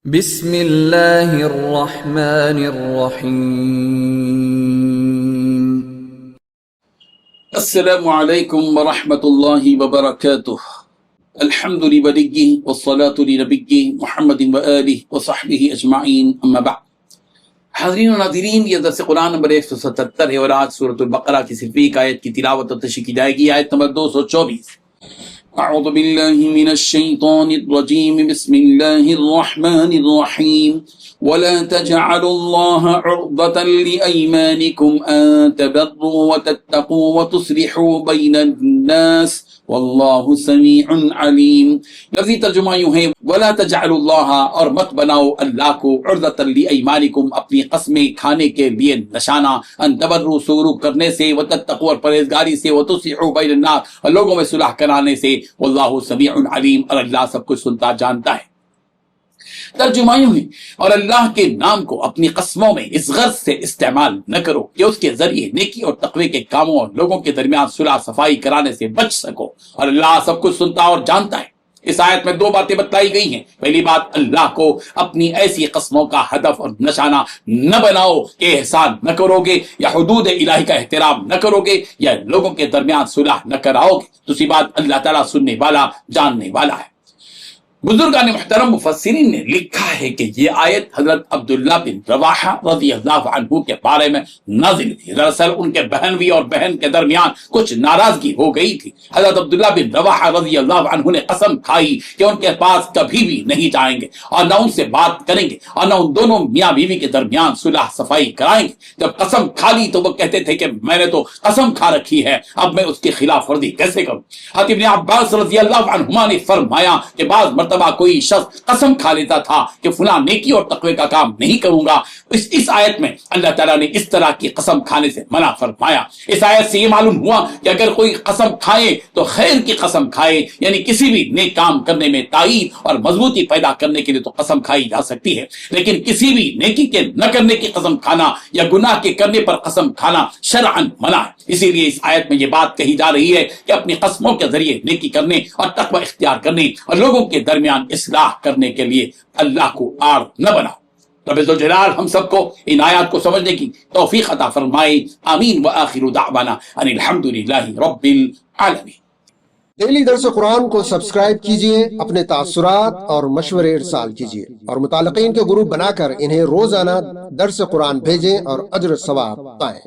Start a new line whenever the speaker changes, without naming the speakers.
بسم اللہ الرحمن الرحیم۔
السلام علیکم ورحمۃ اللہ وبرکاتہ۔ الحمد للہ والصلاة لنبی محمد وآلہ وصحبہ اجمعین، اما بعد۔ حاضرین و ناظرین، یہ درس قرآن نمبر 177 ہے اور آج سورۃ البقرہ کی صرف ایک آیت کی تلاوت اور تشریح کی جائے گی، آیت نمبر 224۔ اعوذ باللہ من الشیطان الرجیم، بسم اللہ الرحمن الرحیم۔ ولا تجعلوا الله عرضة لأيمانكم أن تبروا وتتقوا وتصلحوا بين الناس واللہ سمیع علیم۔ لفظی ترجمہ یوں ہے، ولا تجعلوا اللہ، اور مت بناؤ اللہ کو، عرضۃ لایمانکم، اپنی قسمیں کھانے کے لیے نشانہ، ان تبروا، سلوک کرنے سے، وتتقوا، اور پرہیزگاری سے، وتصلحوا بین الناس، اور لوگوں میں صلح کرانے سے، واللہ سمیع علیم، اور اللہ سب کچھ سنتا جانتا ہے۔ ترجمہ یوں ہے، اور اللہ کے نام کو اپنی قسموں میں اس غرض سے استعمال نہ کرو کہ اس کے ذریعے نیکی اور تقوی کے کاموں اور لوگوں کے درمیان صلح صفائی کرانے سے بچ سکو، اور اللہ سب کچھ سنتا اور جانتا ہے۔ اس آیت میں دو باتیں بتلائی گئی ہیں۔ پہلی بات، اللہ کو اپنی ایسی قسموں کا ہدف اور نشانہ نہ بناؤ کہ احسان نہ کرو گے یا حدود الہی کا احترام نہ کرو گے یا لوگوں کے درمیان صلح نہ کراؤ گے۔ دوسری بات، اللہ تعالیٰ سننے والا، جاننے والا ہے۔ بزرگان محترم مفسرین نے لکھا ہے کہ یہ آیت حضرت عبداللہ بن رواحہ رضی اللہ عنہ کے بارے میں نازل تھی۔ دراصل ان کے بہنوی اور بہن کے درمیان کچھ ناراضگی ہو گئی تھی۔ حضرت عبداللہ بن رواحہ رضی اللہ عنہ نے قسم کھائی کہ ان کے پاس کبھی بھی نہیں جائیں گے اور نہ ان سے بات کریں گے اور نہ ان دونوں میاں بیوی کے درمیان صلح صفائی کرائیں گے۔ جب قسم کھا لی تو وہ کہتے تھے کہ میں نے تو قسم کھا رکھی ہے، اب میں اس کی خلاف ورزی کیسے کروں؟ حضرت ابن عباس رضی اللہ عنہما نے فرمایا کہ بعض مرتبہ کوئی شخص قسم کھا لیتا تھا کہ فلاں نیکی اور تقوی کا کام نہیں کروں گا۔ اس آیت میں اللہ تعالیٰ نے اس طرح کی قسم کھانے سے منع فرمایا۔ اس آیت سے یہ معلوم ہوا کہ اگر کوئی قسم کھائے تو خیر کی قسم کھائے، یعنی کسی بھی نیک کام کرنے میں تائید اور مضبوطی پیدا کرنے کے لیے تو قسم کھائی جا سکتی ہے، لیکن کسی بھی نیکی کے نہ کرنے کی قسم کھانا یا گناہ کے کرنے پر قسم کھانا شرعاً منع ہے۔ اسی لیے اس آیت میں یہ بات کہی جا رہی ہے کہ اپنی قسموں کے ذریعے نیکی کرنے اور تقوی اختیار کرنے اور لوگوں کے درمیان اصلاح کرنے کے لیے اللہ کو آڑ نہ بناؤ۔ رب ذوالجلال ہم سب کو ان آیات کو سمجھنے کی توفیق عطا فرمائے، آمین۔ وآخر دعوانا ان الحمدللہ رب العالمین۔
ڈیلی درس قرآن کو سبسکرائب کیجئے، اپنے تاثرات اور مشورے ارسال کیجئے اور متعلقین کے گروپ بنا کر انہیں روزانہ درس قرآن بھیجیں اور اجر ثواب پائیں۔